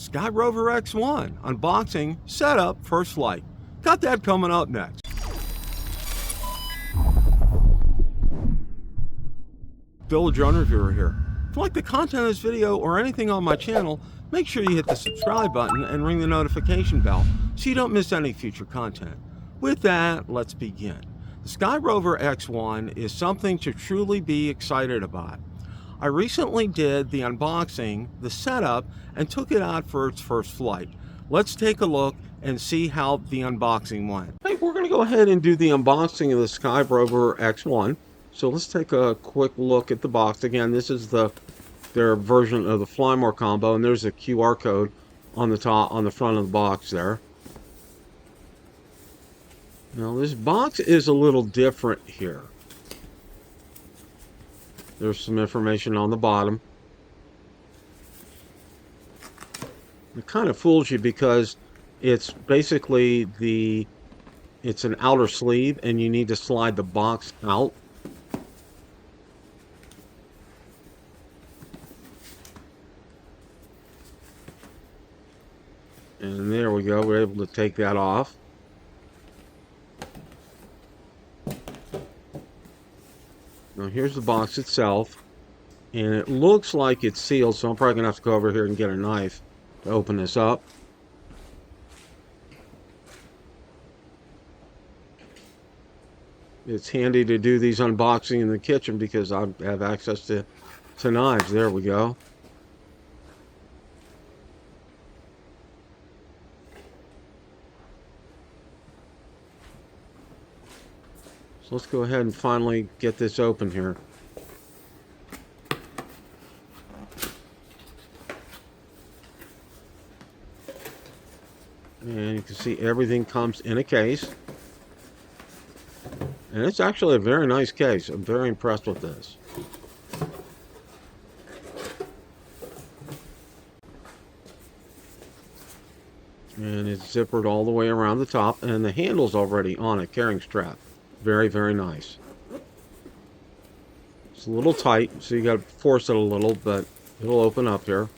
SkyRover X1 unboxing, setup, first flight. Got that coming up next. Village Run Reviewer here. If you like the content of this video or anything on my channel, make sure you hit the subscribe button and ring the notification bell so you don't miss any future content. With that, let's begin. The SkyRover X1 is something to truly be excited about. I recently did the unboxing, the setup, and took it out for its first flight. Let's take a look and see how the unboxing went. Hey, we're going to go ahead and do the unboxing of the SkyRover X1. So let's take a quick look at the box. Again, this is their version of the Fly More combo, and there's a QR code on the top, on the front of the box there. Now this box is a little different here. There's some information on the bottom. It kind of fools you because it's basically it's an outer sleeve and you need to slide the box out. And there we go, we're able to take that off. Now here's the box itself, and it looks like it's sealed, so I'm probably going to have to go over here and get a knife to open this up. It's handy to do these unboxing in the kitchen because I have access to knives. There we go. So let's go ahead and finally get this open here. And you can see everything comes in a case. And it's actually a very nice case. I'm very impressed with this. And it's zippered all the way around the top, and the handle's already on a carrying strap. Very, very nice. It's a little tight, so you got to force it a little, but it'll open up here.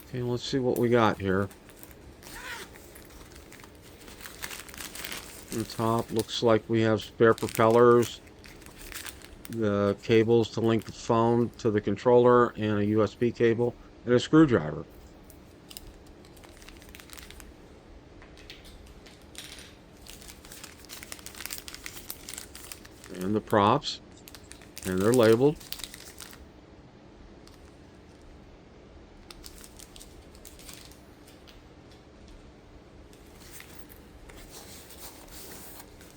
Okay, let's see what we got here. On the top, looks like we have spare propellers, the cables to link the phone to the controller, and a USB cable, and a screwdriver. And the props, and they're labeled.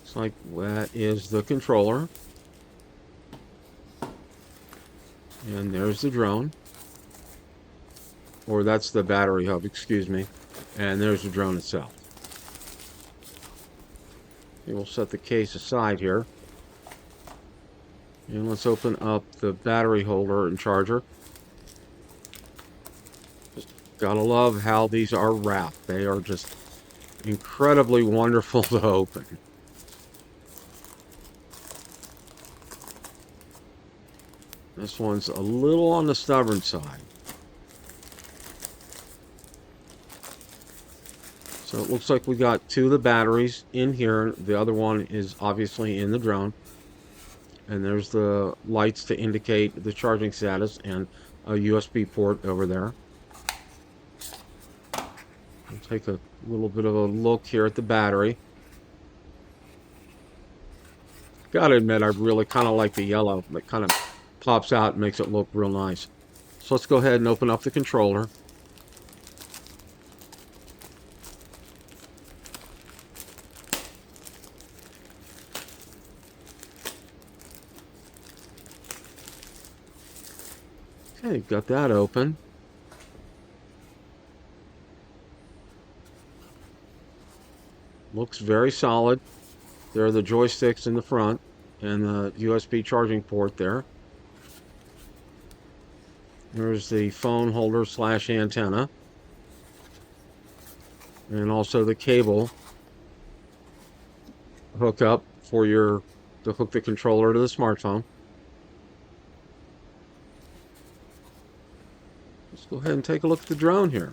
Looks like that is the controller. And there's the drone. Or that's the battery hub, excuse me. And there's the drone itself. Okay, we'll set the case aside here. And let's open up the battery holder and charger. Just gotta love how these are wrapped. They are just incredibly wonderful to open. This one's a little on the stubborn side. So it looks like we got two of the batteries in here. The other one is obviously in the drone. And there's the lights to indicate the charging status and a USB port over there. I'll take a little bit of a look here at the battery. Gotta admit, I really kind of like the yellow. It kind of pops out and makes it look real nice. So let's go ahead and open up the controller. Okay, got that open. Looks very solid. There are the joysticks in the front and the USB charging port there. There's the phone holder / antenna. And also the cable hookup for to hook the controller to the smartphone. Let's go ahead and take a look at the drone here.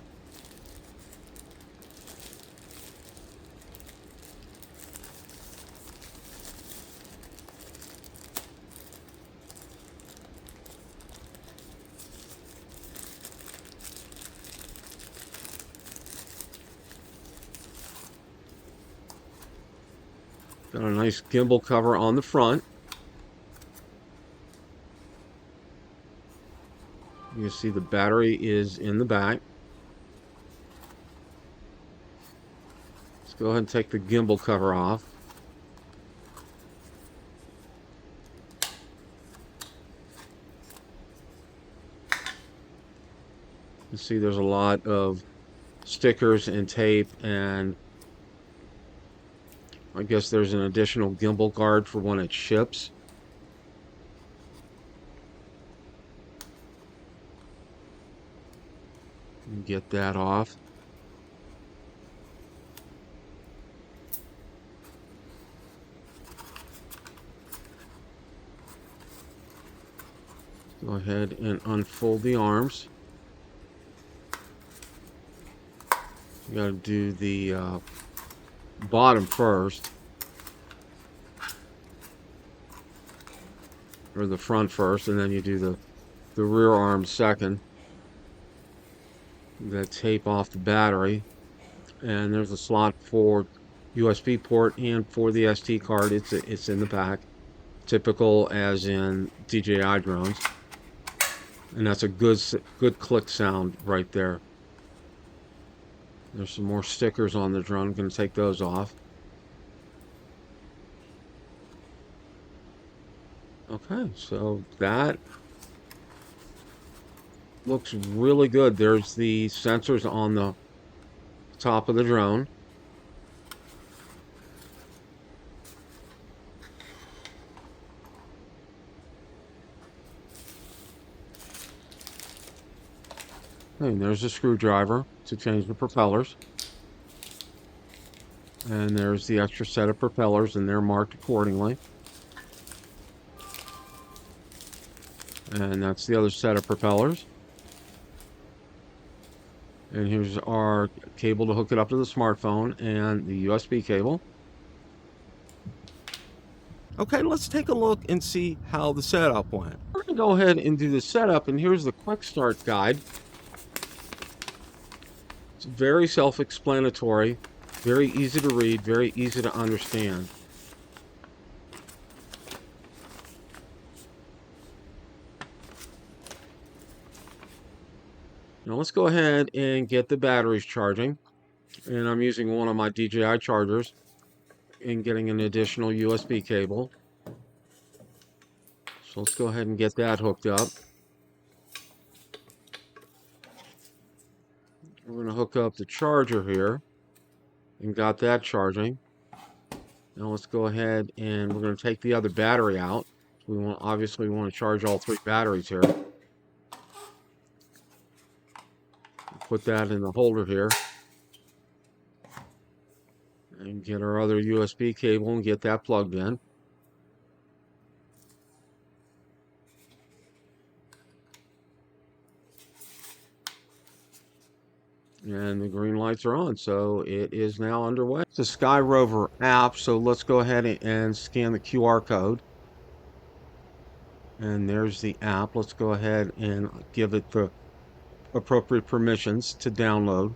Got a nice gimbal cover on the front. You see the battery is in the back. Let's go ahead and take the gimbal cover off. You see there's a lot of stickers and tape, and I guess there's an additional gimbal guard for when it ships. Get that off. Go ahead and unfold the arms. You got to do the bottom first, or the front first, and then you do the rear arm second. That tape off the battery, and there's a slot for USB port and for the SD card. It's in the back, typical as in DJI drones, and that's a good click sound right there. There's some more stickers on the drone. I'm going to take those off. Okay, so that looks really good. There's the sensors on the top of the drone. And there's a screwdriver to change the propellers. And there's the extra set of propellers, and they're marked accordingly. And that's the other set of propellers. And here's our cable to hook it up to the smartphone and the USB cable. Okay, let's take a look and see how the setup went. We're going to go ahead and do the setup, and here's the quick start guide. It's very self-explanatory, very easy to read, very easy to understand. Now let's go ahead and get the batteries charging. And I'm using one of my DJI chargers and getting an additional USB cable. So let's go ahead and get that hooked up. We're going to hook up the charger here and got that charging. Now let's go ahead and we're going to take the other battery out. Obviously we want to charge all three batteries here. Put that in the holder here. And get our other USB cable and get that plugged in. And the green lights are on, so it is now underway. It's the SkyRover app, so let's go ahead and scan the QR code. And there's the app. Let's go ahead and give it the appropriate permissions to download.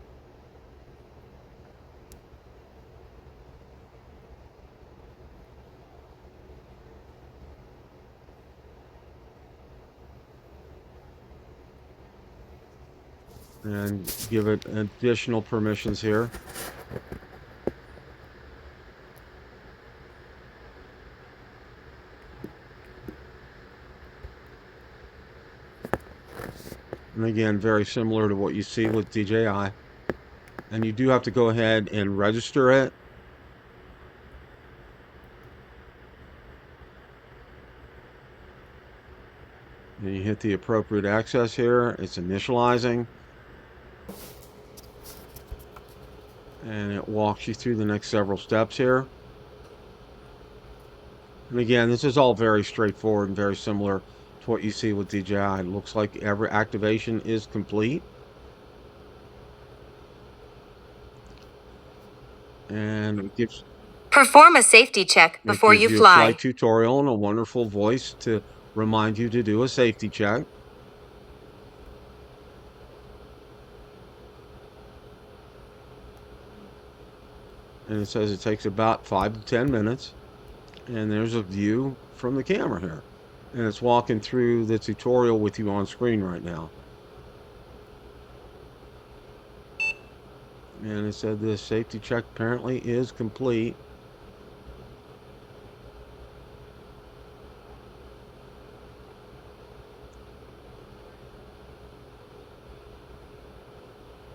And give it additional permissions here. And again, very similar to what you see with DJI. And you do have to go ahead and register it. And you hit the appropriate access here. It's initializing. And it walks you through the next several steps here. And again, this is all very straightforward and very similar to that's what you see with DJI. It looks like every activation is complete. And Perform a safety check before you you a flight fly. tutorial and a wonderful voice to remind you to do a safety check. And it says it takes about 5 to 10 minutes. And there's a view from the camera here. And it's walking through the tutorial with you on screen right now. And it said the safety check apparently is complete.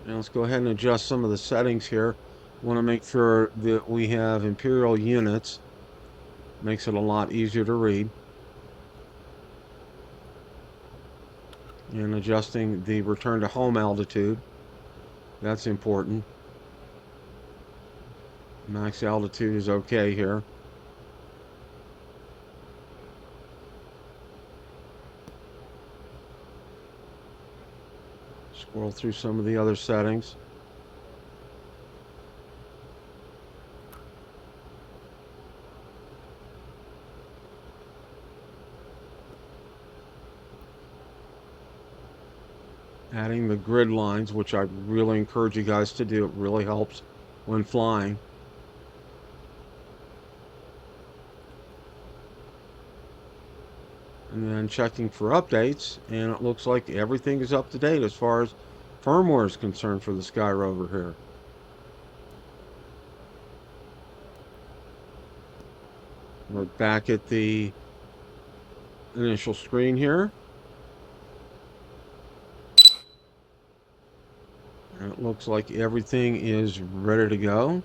Now let's go ahead and adjust some of the settings here. Want to make sure that we have imperial units. Makes it a lot easier to read. And adjusting the return to home altitude. That's important. Max altitude is okay here. Scroll through some of the other settings. Adding the grid lines, which I really encourage you guys to do. It really helps when flying. And then checking for updates, and it looks like everything is up to date as far as firmware is concerned for the SkyRover here. We're back at the initial screen here. And it looks like everything is ready to go.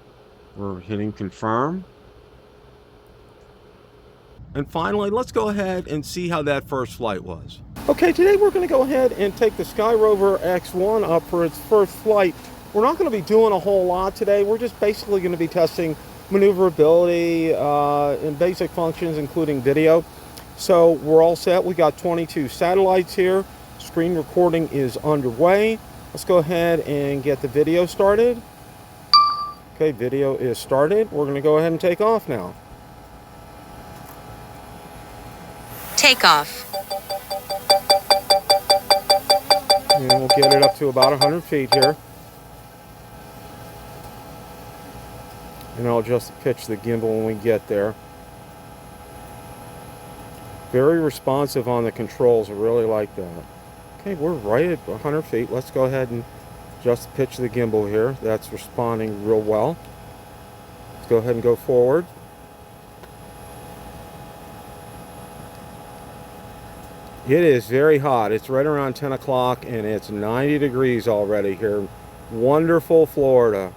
We're hitting confirm. And finally, let's go ahead and see how that first flight was. Okay, today we're going to go ahead and take the SkyRover X1 up for its first flight. We're not going to be doing a whole lot today. We're just basically going to be testing maneuverability and basic functions, including video. So we're all set. We got 22 satellites here. Screen recording is underway. Let's go ahead and get the video started. Okay, video is started. We're going to go ahead and take off now. Takeoff. And we'll get it up to about 100 feet here. And I'll just pitch the gimbal when we get there. Very responsive on the controls. I really like that. Okay, we're right at 100 feet. Let's go ahead and just pitch the gimbal here. That's responding real well. Let's go ahead and go forward. It is very hot. It's right around 10 o'clock and it's 90 degrees already here. Wonderful Florida.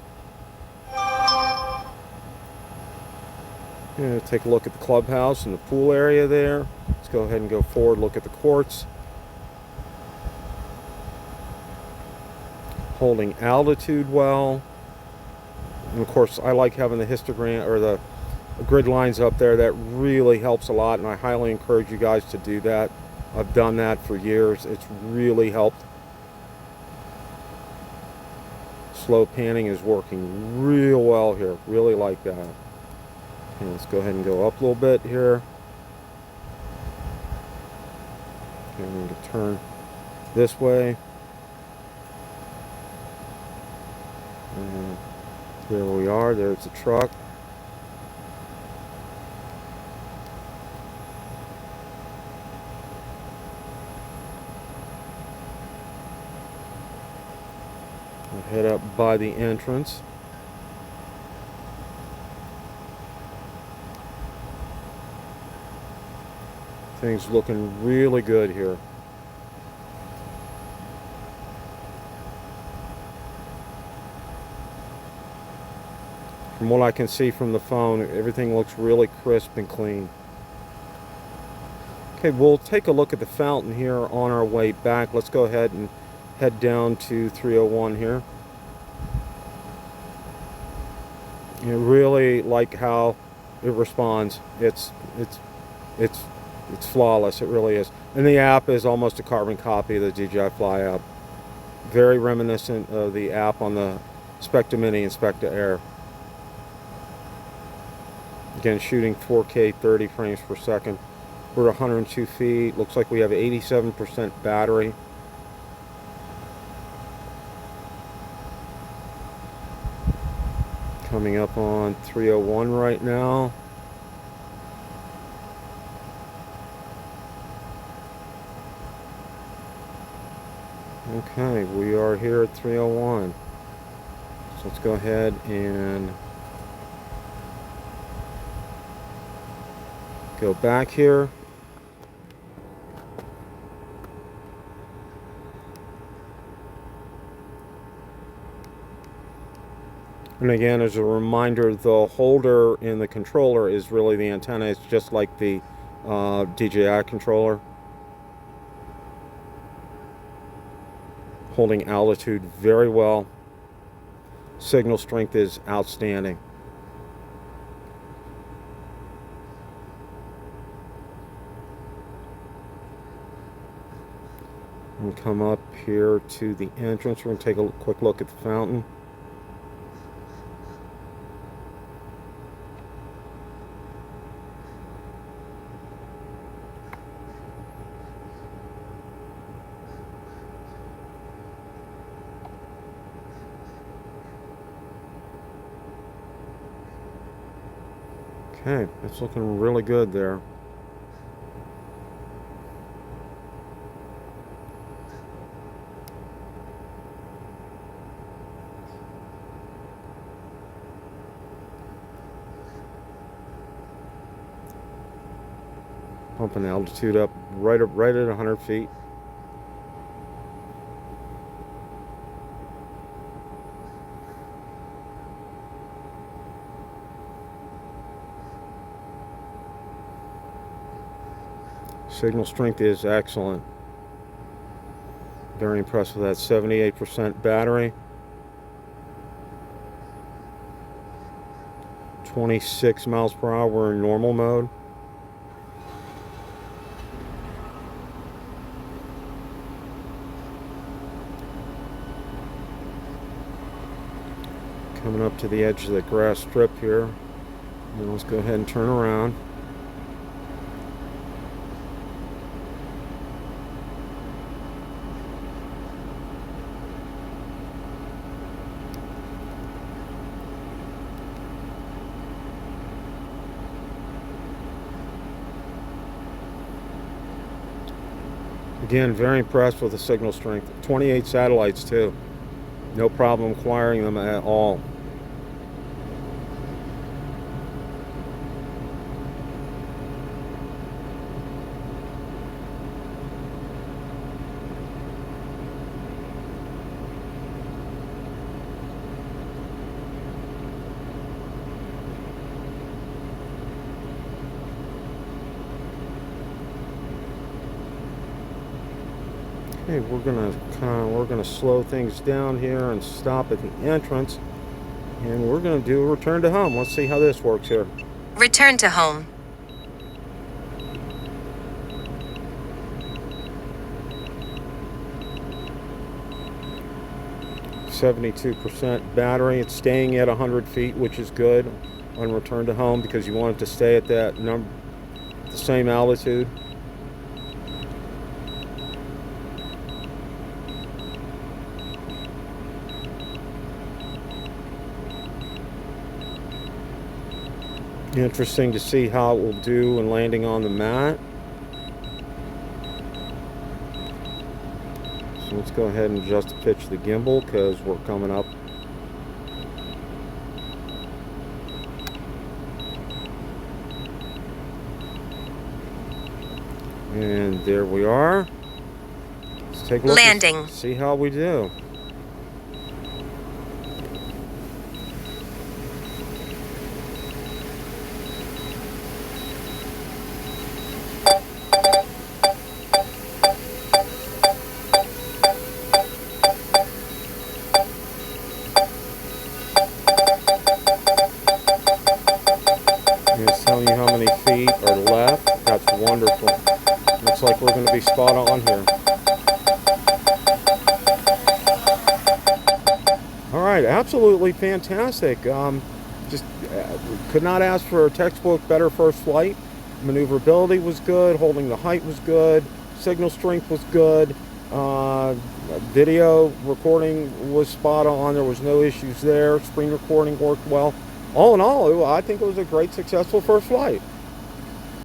Take a look at the clubhouse and the pool area there. Let's go ahead and go forward, look at the courts. Holding altitude well. And of course, I like having the histogram or the grid lines up there. That really helps a lot, and I highly encourage you guys to do that. I've done that for years. It's really helped. Slow panning is working real well here. Really like that. Okay, let's go ahead and go up a little bit here. Okay, I'm going to turn this way. And there we are. There's the truck. We'll head up by the entrance. Things looking really good here. From what I can see from the phone, everything looks really crisp and clean. Okay, we'll take a look at the fountain here on our way back. Let's go ahead and head down to 301 here. I really like how it responds. It's flawless. It really is. And the app is almost a carbon copy of the DJI Fly app. Very reminiscent of the app on the Spectre Mini and Spectre Air. Again, shooting 4K 30 frames per second. We're at 102 feet. Looks like we have 87% battery. Coming up on 301 right now. Okay, we are here at 301. So let's go ahead and go back here. And again, as a reminder, the holder in the controller is really the antenna. It's just like the DJI controller. Holding altitude very well. Signal strength is outstanding. And come up here to the entrance. We're going to take a quick look at the fountain. Okay, it's looking really good there. Pumping altitude up right at 100 feet. Signal strength is excellent. Very impressed with that 78% battery. 26 miles per hour. We're in normal mode. Coming up to the edge of the grass strip here. And let's go ahead and turn around. Again, very impressed with the signal strength. 28 satellites too. No problem acquiring them at all. Okay, we're gonna slow things down here and stop at the entrance, and we're gonna do a return to home. Let's see how this works here. Return to home. %72% battery. It's staying at 100 feet, which is good on return to home because you want it to stay at that the same altitude. Interesting to see how it will do in landing on the mat. So let's go ahead and just pitch the gimbal because we're coming up. And there we are. Let's take a look. Landing. And see how we do. It's telling you how many feet are left. That's wonderful. Looks like we're going to to be spot on here. All right, absolutely fantastic. Just could not ask for a textbook better first flight. Maneuverability was good, holding the height was good, signal strength was good, video recording was spot on, there was no issues there, screen recording worked well. All in all, I think it was a great, successful first flight.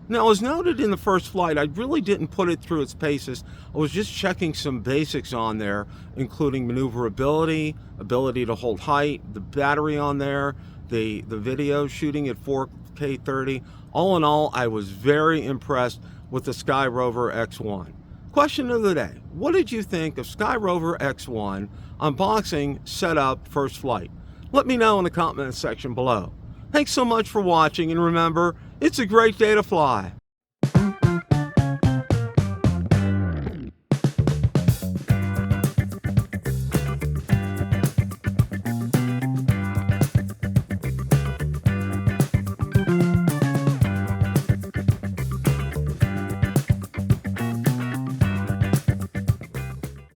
Now, as noted in the first flight, I really didn't put it through its paces. I was just checking some basics on there, including maneuverability, ability to hold height, the battery on there, the video shooting at 4K 30. All in all, I was very impressed with the SkyRover X1. Question of the day: what did you think of SkyRover X1 unboxing, setup, first flight? Let me know in the comment section below. Thanks so much for watching, and remember, it's a great day to fly.